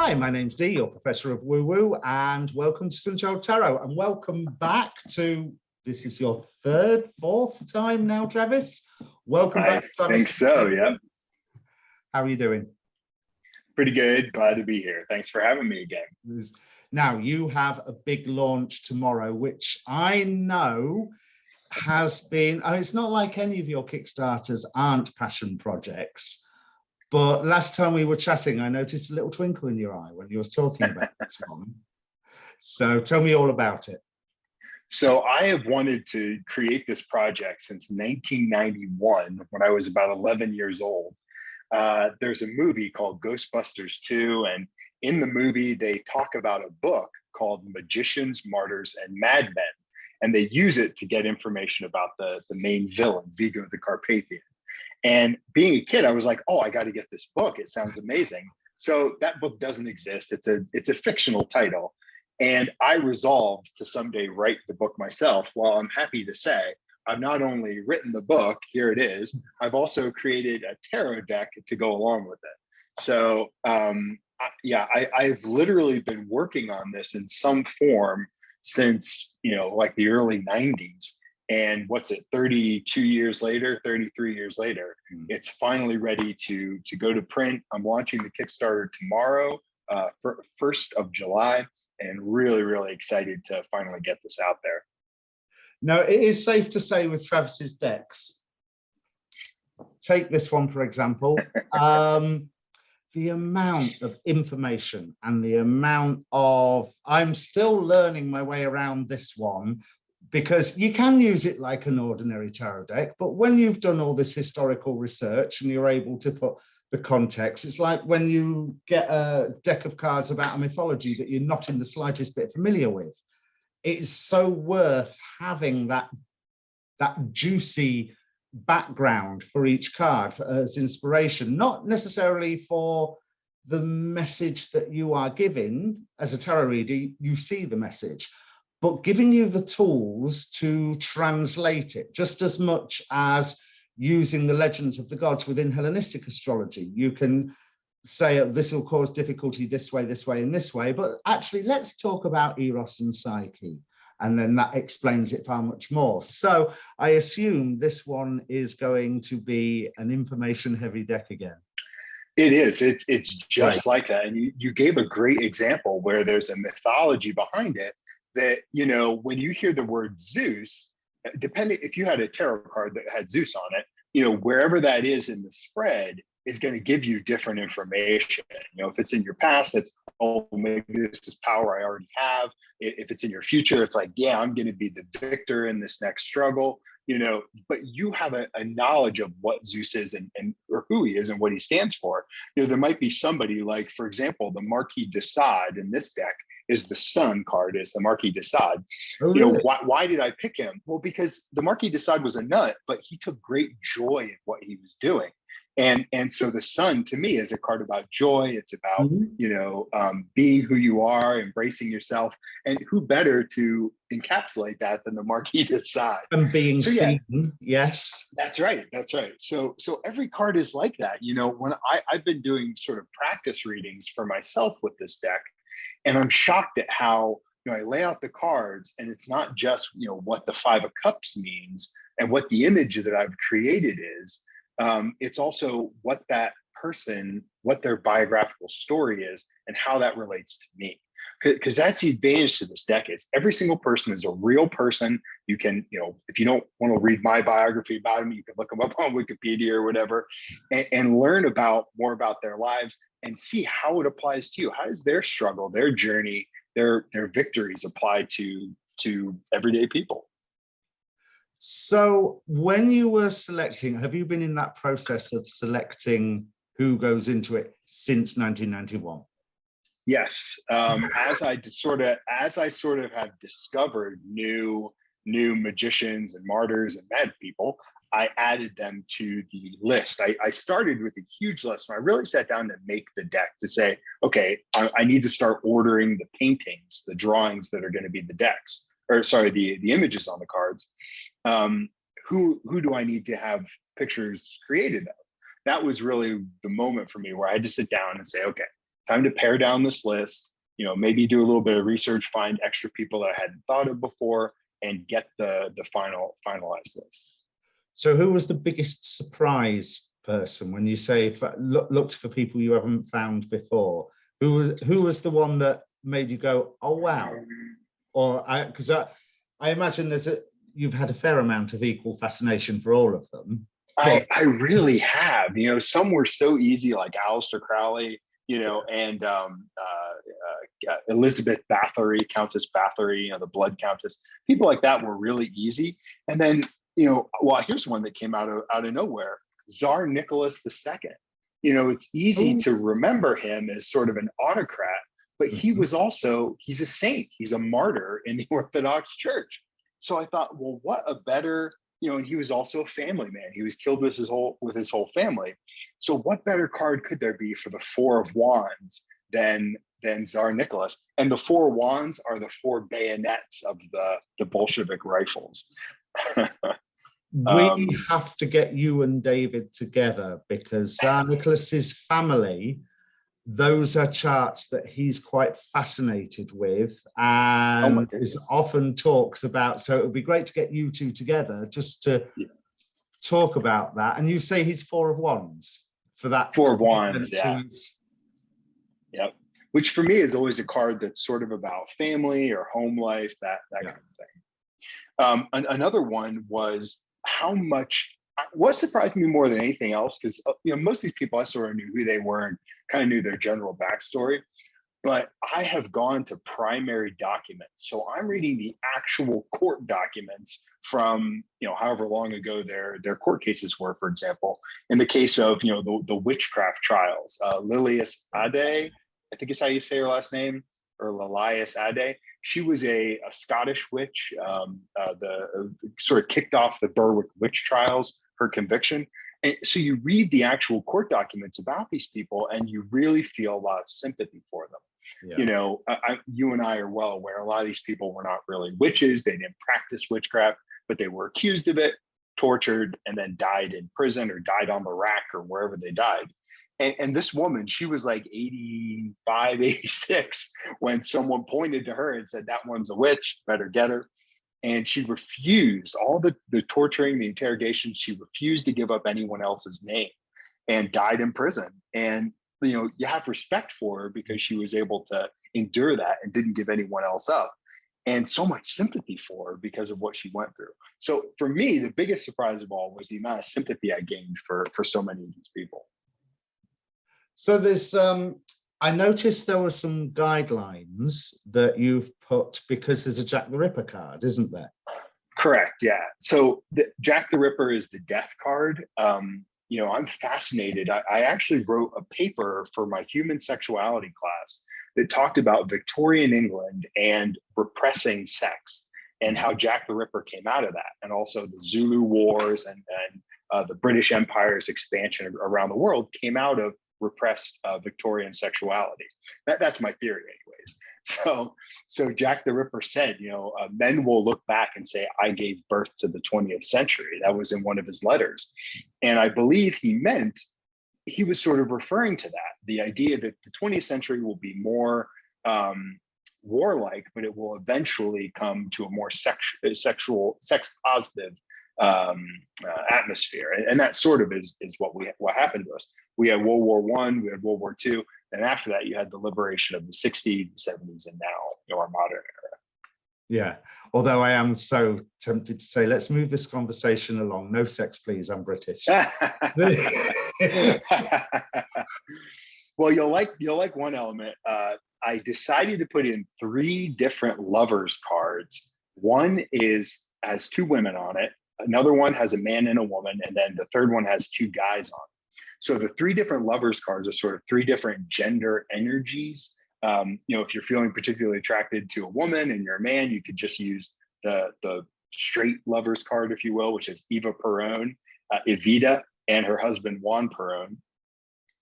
Hi, my name's Dee, your professor of woo-woo, and welcome to Sunchild Tarot, and welcome back to, this is your fourth time now, Travis. Welcome back, I Travis. think so, yeah. How are you doing? Pretty good, glad to be here. Thanks for having me again. Now, you have a big launch tomorrow, which I know has been, it's not like any of your Kickstarters aren't passion projects, but last time we were chatting, I noticed a little twinkle in your eye when you was talking about this one. So tell me all about it. So I have wanted to create this project since 1991, when I was about 11 years old. There's a movie called Ghostbusters 2, and in the movie, they talk about a book called Magicians, Martyrs, and Madmen, and they use it to get information about the main villain, Vigo the Carpathian. And being a kid, I was like, oh, I got to get this book. It sounds amazing. So that book doesn't exist. It's a fictional title. And I resolved to someday write the book myself. Well, I'm happy to say I've not only written the book, here it is, I've also created a tarot deck to go along with it. So I've literally been working on this in some form since, like the early 90s. And what's it, 32 years later, 33 years later, it's finally ready to go to print. I'm launching the Kickstarter tomorrow, 1st of July, and really, really excited to finally get this out there. Now, it is safe to say with Travis's decks, take this one, for example, the amount of information and the amount of, I'm still learning my way around this one, because you can use it like an ordinary tarot deck, but when you've done all this historical research and you're able to put the context, it's like when you get a deck of cards about a mythology that you're not in the slightest bit familiar with. It is so worth having that juicy background for each card as inspiration, not necessarily for the message that you are giving. As a tarot reader, you see the message, but giving you the tools to translate it, just as much as using the legends of the gods within Hellenistic astrology. You can say this will cause difficulty this way, and this way, but actually let's talk about Eros and Psyche, and then that explains it far much more. So I assume this one is going to be an information-heavy deck again. It is. It's just like that. And you gave a great example where there's a mythology behind it that, when you hear the word Zeus, depending if you had a tarot card that had Zeus on it, wherever that is in the spread is going to give you different information. If it's in your past, it's, oh, maybe this is power I already have. If it's in your future, it's like, yeah, I'm going to be the victor in this next struggle, but you have a knowledge of what Zeus is and or who he is and what he stands for. There might be somebody like, for example, the Marquis de Sade in this deck is the Sun card, is the Marquis de Sade. Oh, really? Why did I pick him? Well, because the Marquis de Sade was a nut, but he took great joy in what he was doing. And so the Sun to me is a card about joy. It's about, being who you are, embracing yourself, and who better to encapsulate that than the Marquis de Sade. And being seen, yes. That's right. So every card is like that. When I've been doing sort of practice readings for myself with this deck, and I'm shocked at how, I lay out the cards and it's not just, what the Five of Cups means and what the image that I've created is. It's also what that person, what their biographical story is and how that relates to me. Because that's the advantage to this deck is every single person is a real person. You can, if you don't want to read my biography about them, you can look them up on Wikipedia or whatever and learn more about their lives and see how it applies to you. How does their struggle, their journey, their victories apply to everyday people? So when you were selecting, have you been in that process of selecting who goes into it since 1991? Yes. As I sort of have discovered new magicians and martyrs and mad people, I added them to the list. I started with a huge list. And I really sat down to make the deck to say, okay, I need to start ordering the paintings, the drawings that are going to be the decks, or sorry, the images on the cards. Who do I need to have pictures created of? That was really the moment for me where I had to sit down and say, okay, Time to pare down this list, maybe do a little bit of research, find extra people that I hadn't thought of before, and get the finalized list. So who was the biggest surprise person when you say looked for people you haven't found before? Who was the one that made you go, oh wow? Or because I imagine you've had a fair amount of equal fascination for all of them. I really have. Some were so easy, like Aleister Crowley, and Elizabeth Bathory, Countess Bathory, the Blood Countess. People like that were really easy. And then, well, here's one that came out of nowhere: Tsar Nicholas II. It's easy to remember him as sort of an autocrat, but he's a saint. He's a martyr in the Orthodox Church. So I thought, well, what a better, and he was also a family man. He was killed with his whole family. So what better card could there be for the Four of Wands than Tsar Nicholas? And the Four of Wands are the four bayonets of the Bolshevik rifles. We have to get you and David together, because Tsar Nicholas's family, those are charts that he's quite fascinated with and often talks about. So it would be great to get you two together just to talk about that. And you say he's Four of Wands for that. Four of Wands, yeah. Yep. Which for me is always a card that's sort of about family or home life, that kind of thing. Another one was what surprised me more than anything else, because most of these people, I sort of knew who they were and kind of knew their general backstory, but I have gone to primary documents. So I'm reading the actual court documents from, however long ago their court cases were. For example, in the case of, the witchcraft trials, Lilias Ade, I think is how you say her last name, or Lilias Ade. She was a Scottish witch, sort of kicked off the Berwick witch trials, her conviction. And so you read the actual court documents about these people and you really feel a lot of sympathy for them. Yeah. You and I are well aware a lot of these people were not really witches. They didn't practice witchcraft, but they were accused of it, tortured, and then died in prison or died on the rack or wherever they died. And this woman, she was like 85, 86 when someone pointed to her and said, that one's a witch, better get her. And she refused all the torturing, the interrogation. She refused to give up anyone else's name and died in prison. And, you have respect for her because she was able to endure that and didn't give anyone else up. And so much sympathy for her because of what she went through. So for me, the biggest surprise of all was the amount of sympathy I gained for so many of these people. So there's, I noticed there were some guidelines that you've put because there's a Jack the Ripper card, isn't there? Correct, yeah. So Jack the Ripper is the death card. I'm fascinated. I actually wrote a paper for my human sexuality class that talked about Victorian England and repressing sex and how Jack the Ripper came out of that, and also the Zulu Wars and the British Empire's expansion around the world came out of repressed Victorian sexuality. That's my theory anyways. So Jack the Ripper said, men will look back and say, I gave birth to the 20th century. That was in one of his letters. And I believe he was sort of referring to that, the idea that the 20th century will be more warlike, but it will eventually come to a more sex positive atmosphere. And that sort of is what happened to us. We had World War I, we had World War II, and after that you had the liberation of the 60s, the 70s, and now our modern era. Yeah, although I am so tempted to say, let's move this conversation along. No sex, please, I'm British. Well, you'll like one element. I decided to put in 3 different lovers cards. One has 2 women on it, another one has a man and a woman, and then the third one has 2 guys on it. So the 3 different lovers cards are sort of 3 different gender energies. If you're feeling particularly attracted to a woman and you're a man, you could just use the straight lovers card, if you will, which is Eva Peron, Evita, and her husband Juan Peron.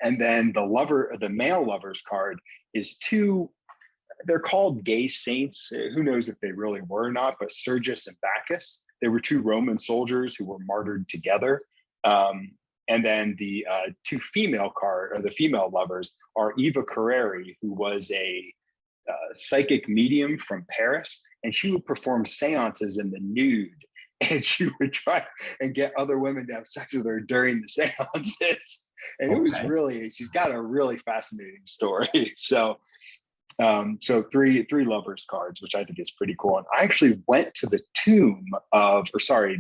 And then the male lovers card is 2. They're called gay saints. Who knows if they really were or not, but Sergius and Bacchus. They were 2 Roman soldiers who were martyred together. And then the two female card or the female lovers are Eva Carreri, who was a psychic medium from Paris, and she would perform seances in the nude. And she would try and get other women to have sex with her during the seances. And it was really, she's got a really fascinating story. So, so three lovers cards, which I think is pretty cool. And I actually went to the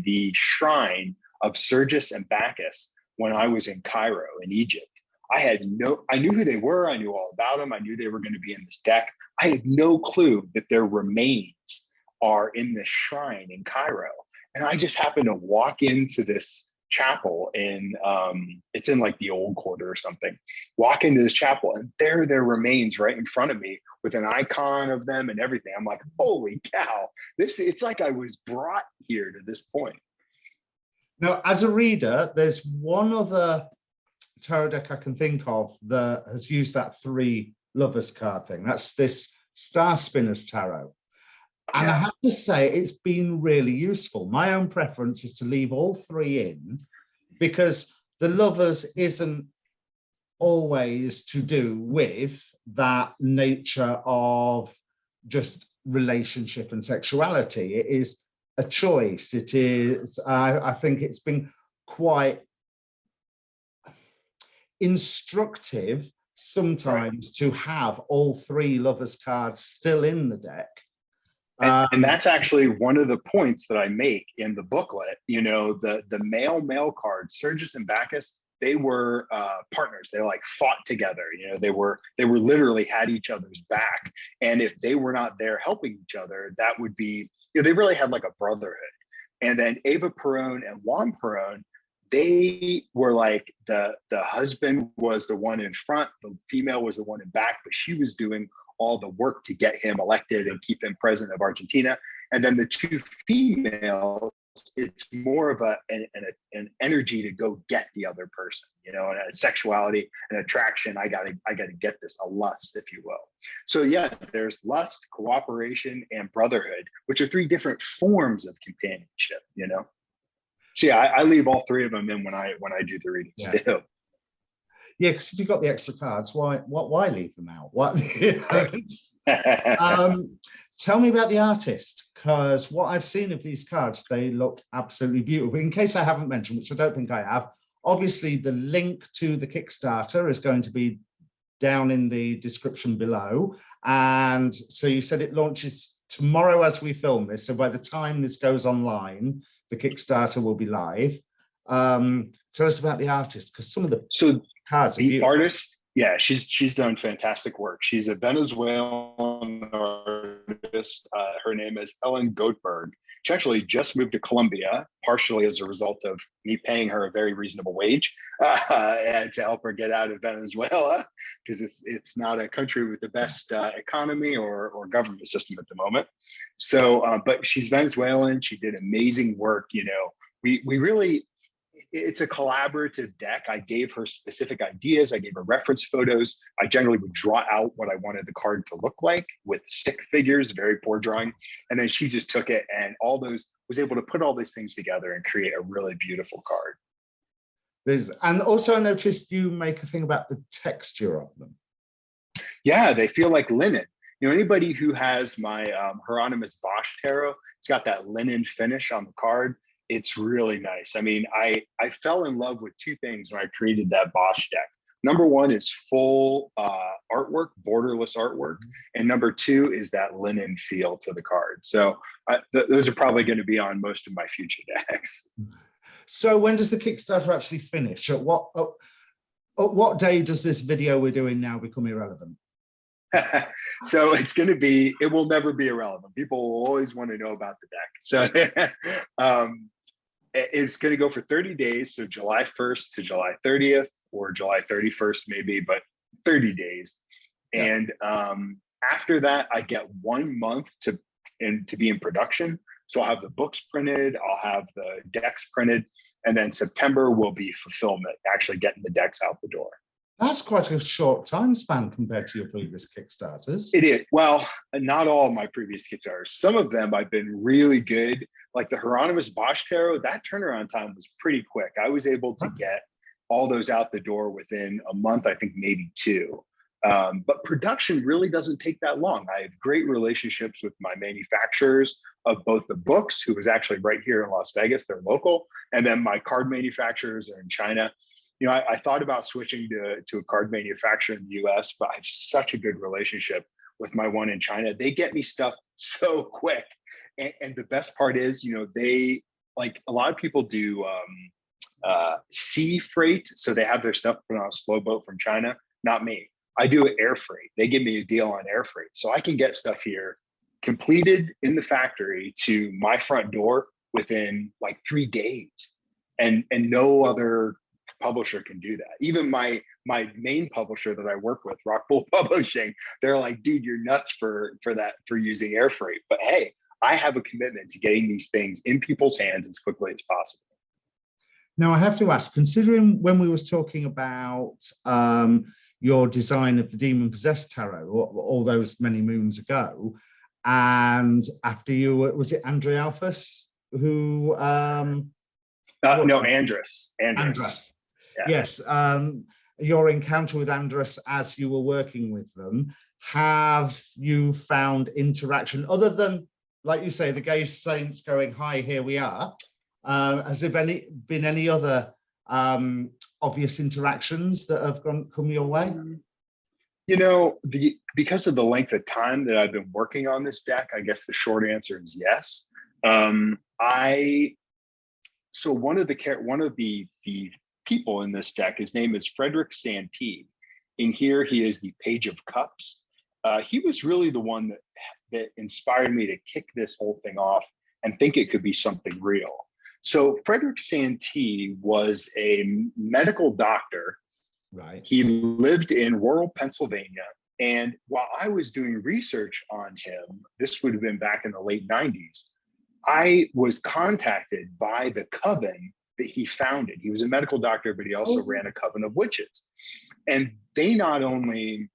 the shrine of Sergis and Bacchus when I was in Cairo in Egypt. I knew who they were. I knew all about them. I knew they were going to be in this deck. I had no clue that their remains are in this shrine in Cairo. And I just happened to walk into this chapel in, it's in like the old quarter or something, walk into this chapel and there are their remains right in front of me with an icon of them and everything. I'm like, holy cow, it's like I was brought here to this point. Now, as a reader, there's one other tarot deck I can think of that has used that 3 lovers card thing. That's this Star Spinners Tarot. And I have to say, it's been really useful. My own preference is to leave all 3 in, because the lovers isn't always to do with that nature of just relationship and sexuality. It is a choice. It is, I think it's been quite instructive sometimes to have all 3 lovers cards still in the deck. And that's actually one of the points that I make in the booklet. You know, the male cards, Sergis and Bacchus, they were partners. They like fought together. You know, they were literally had each other's back. And if they were not there helping each other, that would be, you know, they really had like a brotherhood. And then Eva Peron and Juan Peron, they were like the husband was the one in front, the female was the one in back, but she was doing all the work to get him elected and keep him president of Argentina. And then the 2 females, it's more of an energy to go get the other person, you know, and a sexuality and attraction. I gotta get this, a lust, if you will. So yeah, there's lust, cooperation, and brotherhood, which are 3 different forms of companionship, you know. So yeah, I leave all 3 of them in when I do the readings too. Yeah, because if you've got the extra cards, why leave them out? What? Tell me about the artist, because what I've seen of these cards, they look absolutely beautiful. In case I haven't mentioned, which I don't think I have, obviously the link to the Kickstarter is going to be down in the description below. And so you said it launches tomorrow as we film this. So by the time this goes online, the Kickstarter will be live. Tell us about the artist, because some of the cards are beautiful. Artist, yeah, she's done fantastic work. She's a Venezuelan artist. Her name is Ellen Goldberg. She actually just moved to Colombia, partially as a result of me paying her a very reasonable wage and to help her get out of Venezuela, because it's not a country with the best economy or government system at the moment. So, but she's Venezuelan. She did amazing work. You know, we really, it's a collaborative deck. I gave her specific ideas. I gave her reference photos. I generally would draw out what I wanted the card to look like with stick figures, very poor drawing. And then she just took it and was able to put all these things together and create a really beautiful card. And also I noticed you make a thing about the texture of them. Yeah, they feel like linen. You know, anybody who has my Hieronymus Bosch tarot, it's got that linen finish on the card. It's really nice. I mean, I fell in love with 2 things when I created that Bosch deck. Number 1 is full artwork, borderless artwork. And number 2 is that linen feel to the card. So those are probably going to be on most of my future decks. So when does the Kickstarter actually finish? At what day does this video we're doing now become irrelevant? So it will never be irrelevant. People will always want to know about the deck. So it's going to go for 30 days. So July 1st to July 30th or July 31st, maybe, but 30 days. Yeah. And after that, I get 1 month to be in production. So I'll have the books printed, I'll have the decks printed, and then September will be fulfillment, actually getting the decks out the door. That's quite a short time span compared to your previous Kickstarters. It is. Well, not all of my previous Kickstarters. Some of them I've been really good. Like the Hieronymus Bosch tarot, that turnaround time was pretty quick. I was able to get all those out the door within a month, I think maybe two. But production really doesn't take that long. I have great relationships with my manufacturers of both the books, who was actually right here in Las Vegas, they're local, and then my card manufacturers are in China. You know, I thought about switching to a card manufacturer in the US, but I have such a good relationship with my one in China. They get me stuff so quick. And the best part is, you know, they, like, a lot of people do sea freight. So they have their stuff put on a slow boat from China. Not me. I do air freight. They give me a deal on air freight. So I can get stuff here completed in the factory to my front door within like 3 days. And no other publisher can do that. Even my main publisher that I work with, Rockpool Publishing, they're like, dude, you're nuts for using air freight. But hey, I have a commitment to getting these things in people's hands as quickly as possible. Now, I have to ask, considering when we was talking about your design of the Demon Possessed Tarot all those many moons ago, and after you, was it Andre Alphas who? No, Andrus. Andrus. Yeah. Yes, your encounter with Andrus as you were working with them, have you found interaction other than, like you say, the gay saints going, hi, here we are? Has there been any other obvious interactions that have come your way? You know, because of the length of time that I've been working on this deck, I guess the short answer is yes. So one of the people in this deck, his name is Frederick Santee. In here, he is the Page of Cups. He was really the one that inspired me to kick this whole thing off and think it could be something real. So Frederick Santee was a medical doctor. Right. He lived in rural Pennsylvania. And while I was doing research on him, this would have been back in the late 90s, I was contacted by the coven that he founded. He was a medical doctor, but he also ran a coven of witches. And they not only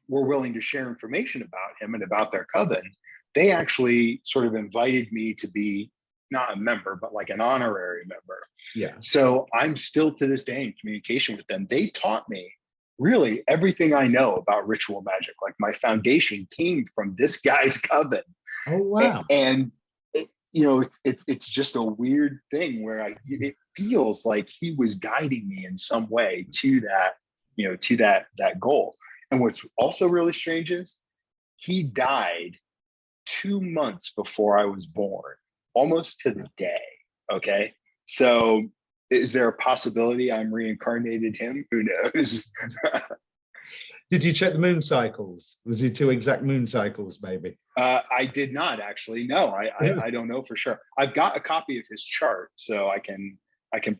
were willing to share information about him and about their coven, they actually sort of invited me to be not a member, but like an honorary member. Yeah. So I'm still to this day in communication with them. They taught me really everything I know about ritual magic. Like my foundation came from this guy's coven. Oh, wow. And you know, it's just a weird thing where it feels like he was guiding me in some way to that, you know, to that goal. And what's also really strange is he died 2 months before I was born, almost to the day. Okay. So is there a possibility I'm reincarnated him? Who knows? Did you check the moon cycles? Was it 2 exact moon cycles, maybe? I did not actually. No, I don't know for sure. I've got a copy of his chart, so I can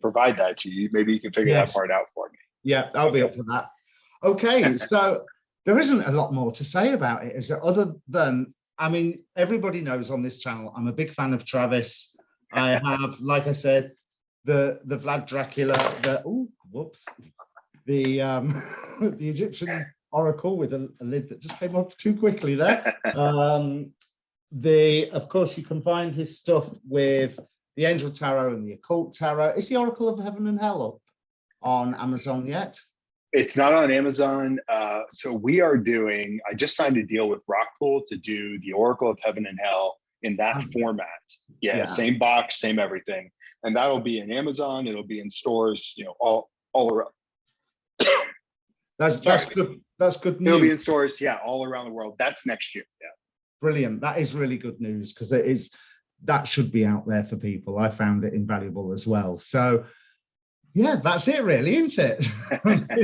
provide that to you. Maybe you can figure that part out for me. Yeah, I'll be up for that. Okay, so there isn't a lot more to say about it, is there? Other than, I mean, everybody knows on this channel, I'm a big fan of Travis. I have, like I said, the Vlad Dracula, the Egyptian Oracle with a lid that just came off too quickly there. Of course, you can find his stuff with the Angel Tarot and the Occult Tarot. Is the Oracle of Heaven and Hell up on Amazon yet? It's not on Amazon. So I just signed a deal with Rockpool to do the Oracle of Heaven and Hell in that format. Yeah, same box, same everything. And that'll be in Amazon. It'll be in stores, you know, all around. That's good. That's good news. It'll be in stores, yeah, all around the world. That's next year. Yeah. Brilliant. That is really good news, because that should be out there for people. I found it invaluable as well. So yeah, that's it really, isn't it?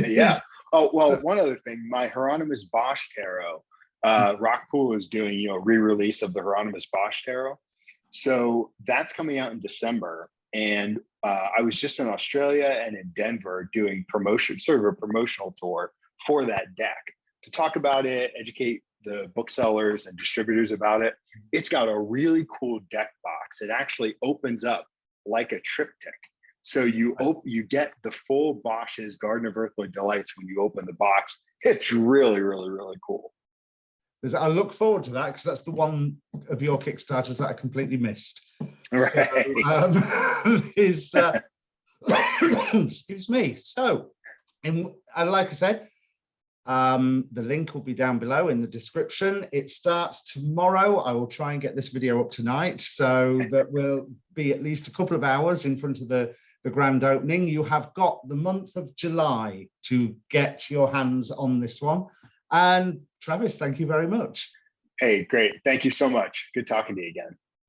Yeah. Oh, well, one other thing, my Hieronymus Bosch Tarot, Rockpool is doing, you know, re-release of the Hieronymus Bosch Tarot. So that's coming out in December. And I was just in Australia and in Denver doing sort of a promotional tour for that deck to talk about it, educate the booksellers and distributors about it. It's got a really cool deck box. It actually opens up like a triptych. So you get the full Bosch's Garden of Earthly Delights when you open the box. It's really, really, really cool. I look forward to that, because that's the one of your Kickstarters that I completely missed. Right. So, Excuse me. So, like I said, the link will be down below in the description. It starts tomorrow. I will try and get this video up tonight, so that will be at least a couple of hours in front of the grand opening. You have got the month of July to get your hands on this one. And Travis, thank you very much. Hey, great. Thank you so much. Good talking to you again.